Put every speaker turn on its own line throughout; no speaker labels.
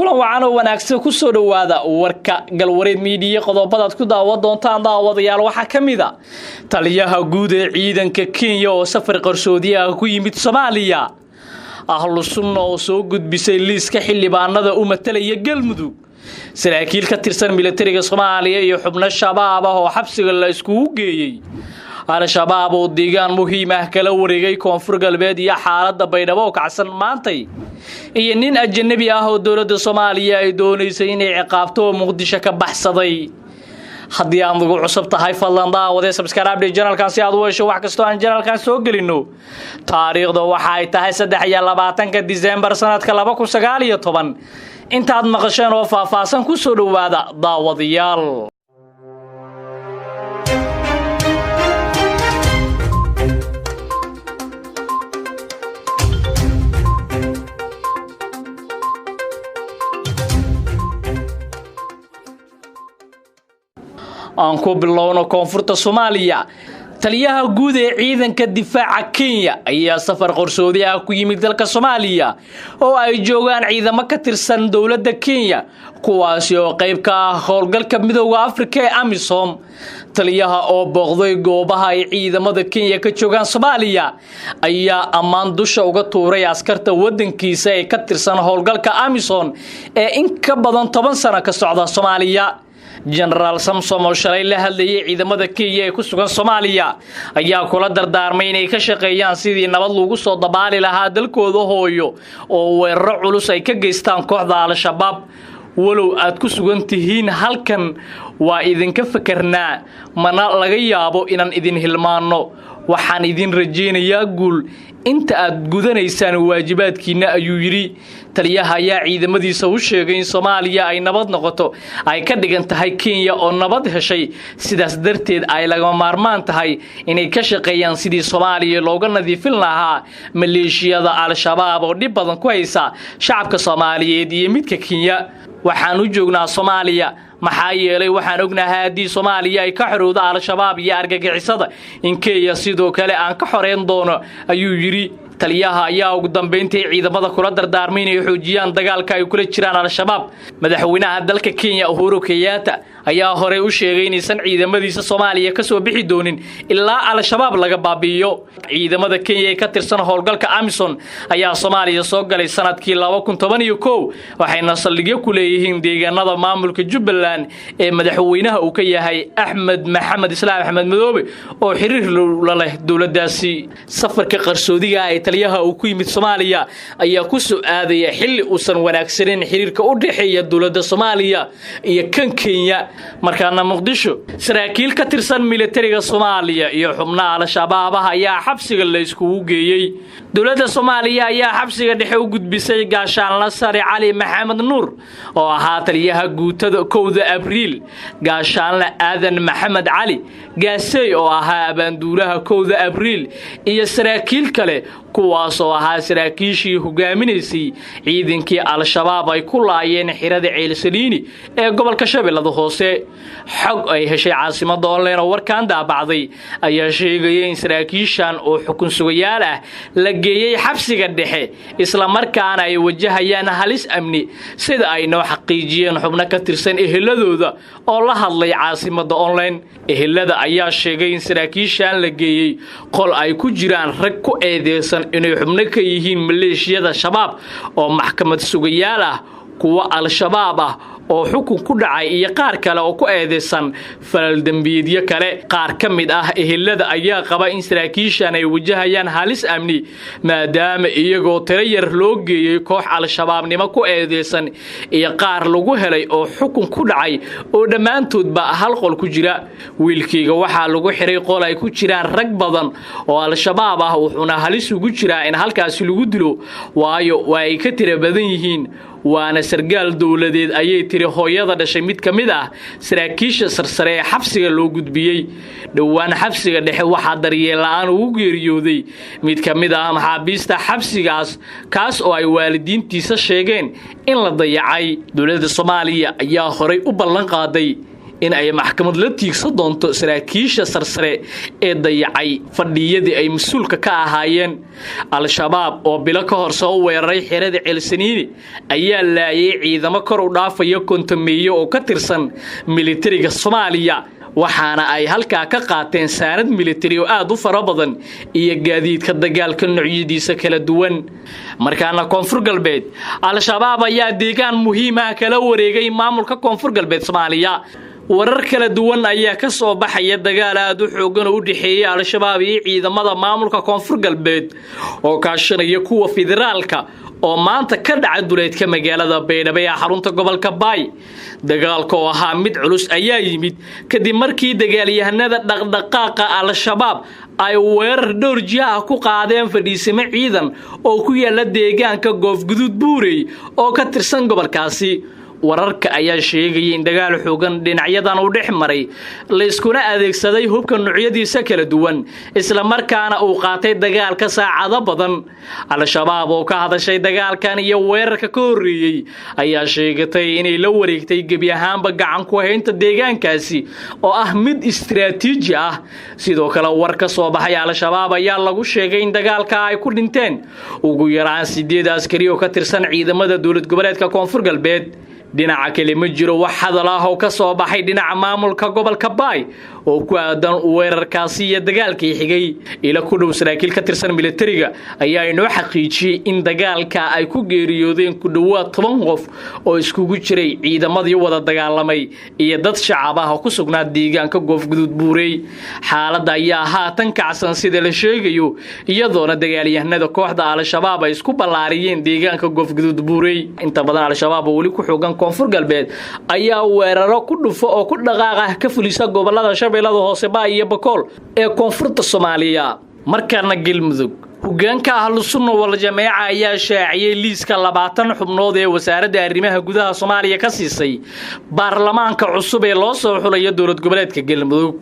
kulan wacan oo wanaagsan ku soo dhawaada warka galwareed media qodobada ku daawa doontaan daawadayaal waxa kamida taliyaha guud ee ciidanka Kenya oo safar qarsoodi ah ku yimid Soomaaliya ahlu sunna oo soo gudbisay liiska xildhibaanada u matalaya Galmudug saraakiil ka tirsan militariga Soomaaliya iyo xubno shabaab ah oo xabsiga la isku geeyay al-shabaab oo deegaan muhiim ah kala wareegay koonfur galbeed iyo xaaladda baydhabo oo kacsan maantay iyo nin ajnabi ah oo dawladda Soomaaliya ay doonaysay inay ciqaabto Muqdisho ka baxsaday haddii aan ugu cusub tahay fadlan daawade subscribe channelkan si aad u hesho wax kasta oo aan channelkan soo gelino taariikhda waxa ay tahay 23 December sanadka 2019 intaad maqasheen oo faahfaahsan ku soo dhawaada daawadayaal aan ku bilowno koonfurta Soomaaliya taliyaha guud ee ciidanka difaaca Kenya ayaa safar qarsoodi ah ku yimid dalka Soomaaliya oo ay joogaan ciidamo ka tirsan dawladda Kenya kuwaas oo qayb ka ah howlgalka midowga Afrika ee AMISOM taliyaha oo booqday goobaha ay ciidamada Kenya ka joogaan Soomaaliya ayaa ammaan dusha uga tuuray askarta wadankiisa ee ka tirsan howlgalka AMISOM ee in ka badan 10 sano ka socda Soomaaliya General Samsom oo shalay la hadlayay ciidamada Kenya ee ku sugan Soomaaliya ayaa kula dardaarmay inay ka shaqeeyaan sidii nabad lagu soo dabaali lahaa dalkooda hooyo oo weerar culus ay ka geystaan kooxda al-shabaab walow aad ku sugan tihiin halkan waa idinka fakarnaa mana laga yaabo inaan idin hilmaano waxaan idin rajeynayaa guul inta aad gudanaysaan waajibaadkiina ayuu yiri taliyaha ayaa ciidamadiisa u sheegay in Soomaaliya ay nabad noqoto ay ka dhigan tahay Kenya oo nabad heshay sidaas darteed ay laga maarmaan tahay inay ka shaqeeyaan sidii Soomaaliya looga nadiifin lahaa maleeshiyada al-shabaab oo dib badan ku haysa shacabka Soomaaliyeed iyo midka Kenya waxaan u joognaa Soomaaliya maxaa yeelay waxaan ognahay haddii Soomaaliya ay ka xorowdo al-shabaab iyo argagixisada in Kenya sidoo kale aan ka xoreyn doono ayuu yiri taliyaha ayaa ugu dambeyntii ciidamada kula dardaarmay inay xoojiyaan dagaalka ay kula jiraan al-shabaab madaxweynaha dalka Kenya Uhuru Kenyatta ayaa hore u sheegay in ciidamadiisa Soomaaliya ka soo bixi doonin ilaa al-shabaab laga baabi'iyo ciidamada Kenya ee ka tirsan howlgalka AMISOM ayaa Soomaaliya soo galay sanadkii 2011 waxayna saldhigyo ku leeyihiin deegaanada maamulka Jubbaland ee madaxweynaha uu ka yahay Axmed Maxamed Islaam Axmed Madoobe oo xiriir la leh dawladdaasi safarka qarsoodiga ah taliyaha uu ku yimid Soomaaliya ayaa ku soo aaday xilli uusan wanaagsaneyn xiriirka u dhaxeeya dawladda Soomaaliya iyo kan Kenya markaana Muqdisho saraakiil ka tirsan militariga Soomaaliya iyo xubnaha al-shabaab ayaa xabsiga la isku geeyay dawladda Soomaaliya ayaa xabsiga dhexe u gudbisay gaashaanle sare Cali Maxamed Nuur oo ahaa taliyaha guutada 1 Abriil gaashaanle Aadan Maxamed Cali gaasay oo ahaa abaanduulaha 1 Abriil iyo saraakiil kale kuwaas oo ahaa saraakiishii hogaaminaysay ciidankii al-shabaab ay ku laayeen xirada Ceelsaliini ee gobolka Shabeellada Hoose xog ay heshay caasimada online oo warkaan daabacday ayaa sheegay in saraakiishan oo xukun sugayaal ah la geeyay xabsiga dhexe isla markaana ay wajahayaan halis amni sida ay noo xaqiijiyeen xubno ka tirsan eheladooda oo la hadlay caasimada online ehelada ayaa sheegay in saraakiishan la geeyay qol ay ku jiraan rag ku eedeysan inay xubno ka yihiin maleeshiyada shabaab oo maxkamad sugayaal ah kuwa al-shabaab ah oo xukun ku dhacay iyo qaar kale oo ku eedeysan falal dambiyeedyo kale qaar ka mid ah ehelada ayaa qaba in saraakiishan ay wajahayaan halis amni maadaama iyagoo tiro yar loo geeyay koox al-shabaabnimo ku eedeysan iyo qaar lagu helay oo xukun ku dhacay oo dhammaantoodba hal qol ku jira wiilkayga waxaa lagu xiray qol ay ku jiraan rag badan oo al-shabaab ah wuxuuna halis ugu jiraa in halkaasi lagu dilo waayo waa ay ka tiro badan yihiin waana sargaal dawladeed ayay tiri hooyada dhashay mid kamid ah saraakiisha sarsare ee xabsiga loo gudbiyay dhawaan xabsiga dhexe waxa daryeel la'aan ugu geeriyooday mid kamid ah maxaabiista xabsigaas kaas oo ay waalidiintiisa sheegeen in la dayacay dawladda Soomaaliya ayaa horay u ballan qaaday in ay maxkamad la tiigsan doonto saraakiisha sarsare ee dayacay fadhiyadii ay mas'uulka ka ahaayeen. Al-Shabaab oo bilo ka hor soo weeraray xerada Ceelsaniini ayaa laayay ciidamo kor u dhaafaya kontameeyo oo ka tirsan militariga Soomaaliya, waxaana ay halkaa ka qaateen saanad militari oo aad u fara badan iyo gaadiidka dagaalka noocyadiisa kala duwan. Markaana Koonfur Galbeed, Al-Shabaab ayaa deegaan muhiim ah kala wareegay maamulka Koonfur Galbeed Soomaaliya. warar kala duwan ayaa ka soo baxaya dagaal aad u xoogan oo u dhaxeeyay Al-Shabaab iyo ciidamada maamulka Koonfur Galbeed oo kaashanaya kuwa federaalka oo maanta ka dhacay duleedka magaalada Baydhabo ee xarunta gobolka Baay. Dagaalka oo ahaa mid culus ayaa yimid kadib markii dagaalyahanada dhaqdhaqaaqa Al-Shabaab ay weerar dhowr jiha ku qaadeen fadhiisimo ciidan oo ku yaala deegaanka Goofguduud Buurey oo ka tirsan gobolkaasi. wararka ayaa sheegay in dagaal xoogan dhinacyadan u dhexmaray la iskuna adeegsaday hubka noocyadiisa kala duwan isla markaana uu qaatay dagaalka saacado badan. Al-Shabaab oo ka hadashay dagaalkan iyo weerarka ka horeeyay ayaa sheegatay inay la wareegtay gebi ahaanba gacan ku haynta deegaankaasi oo ah mid istiraatiiji ah. sidoo kale war ka soo baxay Al-Shabaab ayaa lagu sheegay in dagaalka ay ku dhinteen ugu yaraan 8 askari oo ka tirsan ciidamada dawlad goboleedka Koonfur Galbeed. dhinaca kale ma jiro wax hadal ah oo ka soo baxay dhinaca maamulka gobolka Baay oo ku aadan weerarkaasi iyo dagaalkii xigay. ila ku dhow saraakiil ka tirsan militariga ayaa inoo xaqiijiyay in dagaalka ay ku geeriyoodeen ku dhawaad 10 qof oo iskugu jiray ciidamadii wada dagaalamay iyo dad shacab ah oo ku sugnaa deegaanka Goofguduud Buurey. xaaladda ayaa haatan kacsan sida la sheegayo iyadoona dagaalyahanada kooxda Al-Shabaab ay isku ballaariyeen deegaanka Goofguduud Buurey. inta badan Al-Shabaab oo wali ku xoogan Koonfur Galbeed ayaa weeraro ku dhufo oo ku dhaqaaqa ka fulisa gobolada Shabeellada Hoose iyo Bakool ee Koonfurta Soomaaliya. markaana Galmudug, hoggaanka Ahlusunnah wal Jameeca ayaa shaaciyay liiska 20 xubnood ee wasaaradda arrimaha gudaha Soomaaliya ka siisay baarlamaanka cusub ee loo soo xulayo dowlad goboleedka Galmudug.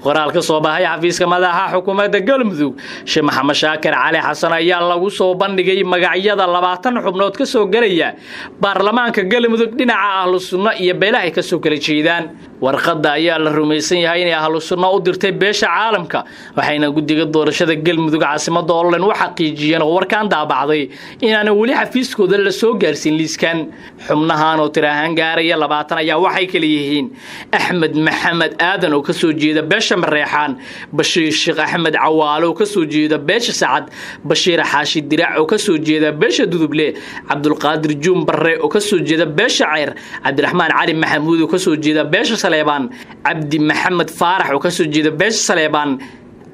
qoraal ka soo baxay xafiiska madaxa xukuumadda Galmudug, Sheekh Maxamed Shaakir Cali Xasan ayaa lagu soo bandhigay magacyada 20 xubnood ka soo galaya baarlamaanka Galmudug dhinaca Ahlusunnah iyo beelaha ka soo kala jeedaan. warqadda ayaa la rumaysan yahay in Ahlusunnah u dirtay beesha caalamka, waxayna guddiga doorashada Galmudug caasimadda Orlen u xaqiijiyeen warkaan daabacday inaan wali xafiiskooda la soo gaarsiin liiskan. xubnahan oo tirahan gaaraya 20 ayaa waxay kala yihiin Axmed Maxamed Aadan oo ka soo jeeda beesha Mareexaan, Bashiir Sheekh Axmed Cawaalo oo ka soo jeeda beesha Sacad, Bashiir Xaashi Dirac oo ka soo jeeda beesha Duduble, Cabdulqaadir Jumbarre oo ka soo jeeda beesha Ceyr, Cabdiraxmaan Cali Maxamuud oo ka soo jeeda beesha Saleebaan, Cabdi Maxamed Faarax oo ka soo jeeda beesha Saleebaan,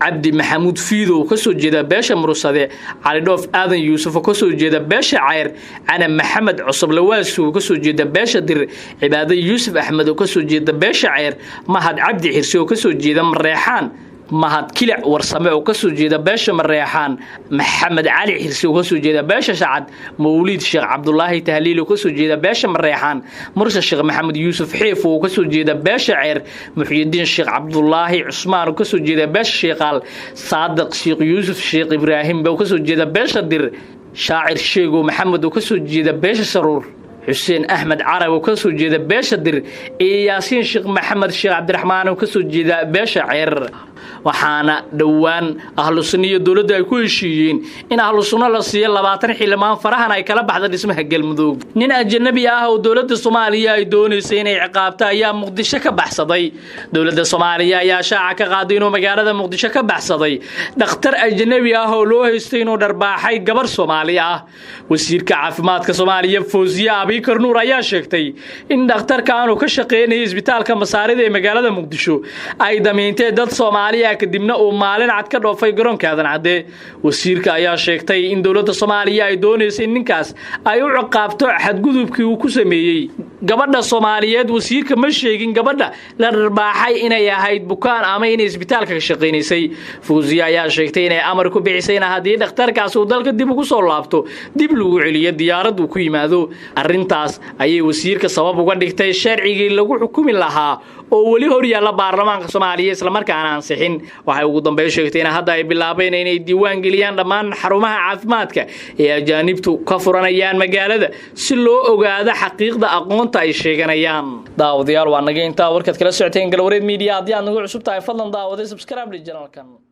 Cabdi Maxamuud Fiido oo ka soo jeeda beesha Murusade, Cali Dhoof Aadan Yuusuf oo ka soo jeeda beesha Ceyr, Ana Maxamed Cusub Lawaasu oo ka soo jeeda beesha Dir, Cibaado Yuusuf Axmed oo ka soo jeeda beesha Ceyr, Mahad Cabdi Xirsi oo ka soo jeeda Mareexaan, Mahad Kilic Warsame oo ka soo jeeda beesha Mareexaan, Maxamed Cali Xirsi oo ka soo jeeda beesha Sacad, Mawlid Sheekh Cabdullaahi Tahliil oo ka soo jeeda beesha Mareexaan, Mursa Sheekh Maxamed Yuusuf Xiif oo ka soo jeeda beesha Ceyr, Muxyidiin Sheekh Cabdullaahi Cusmaan oo ka soo jeeda beesha Sheeqaal, Saadiq Sheekh Yuusuf Sheekh Ibraahim oo ka soo jeeda beesha Dir, Shaacir Sheego Maxamed oo ka soo jeeda beesha Saruur, Xuseen Axmed Carab oo ka soo jeeda beesha Dir, iyo Yaasiin Sheekh Maxamed Sheekh Cabdiraxmaan oo ka soo jeeda beesha Ceyr. waxaana dhawaan Ahlusunnah iyo dawladda ay ku heshiiyeen in Ahlusunnah la siiyo 20 xildhibaan farahan ay kala baxda dhismaha Galmudug. nin ajnabi ah oo dawladda Soomaaliya ay doonaysay inay ciqaabto ayaa Muqdisho ka baxsaday. dawladda Soomaaliya ayaa shaaca ka qaaday inuu magaalada Muqdisho ka baxsaday dhakhtar ajnabi ah oo loo haystay inuu dharbaaxay gabar Soomaali ah. wasiirka caafimaadka Soomaaliya Fawziya Abikar Nuur ayaa sheegtay in dhakhtarka aanu ka shaqeynayay isbitaalka Masaarida ee magaalada Muqdisho ay damiintay dad Soomaali kadibna uu maalin cad ka dhoofay garoonka Aadan Cadde. wasiirka ayaa sheegtay in dawladda Soomaaliya ay doonaysay ninkaas ay u ciqaabto xadgudubkii uu ku sameeyay gabadha Soomaaliyeed. wasiirka ma sheegin gabadha la dharbaaxay inay ahayd bukaan ama inay isbitaalka ka shaqeynaysay. Fawziya ayaa sheegtay inay amar ku bixisay in haddii dhakhtarkaas uu dalka dib ugu soo laabto dib lagu celiyo diyaarad uu ku yimaado. arrintaas ayay wasiirka sabab uga dhigtay sharcigii lagu xukumi lahaa oo weli hor yaalla baarlamaanka Soomaaliya isla markaana ansixin. Waxay ugu dambeyn sheegtay in hadda ay bilaabeen inay diiwaan geliyaan dhammaan xarumaha caafimaadka ee ajaanibtu ka furanayaan magaalada si loo ogaado xaqiiqda aqoonta ay sheeganayaan. daawadayaal waa naga intaa warkaad kala socoteen Galwareed Media haddii aad nagu cusub tahay fadlan daawada subscribe channelkan.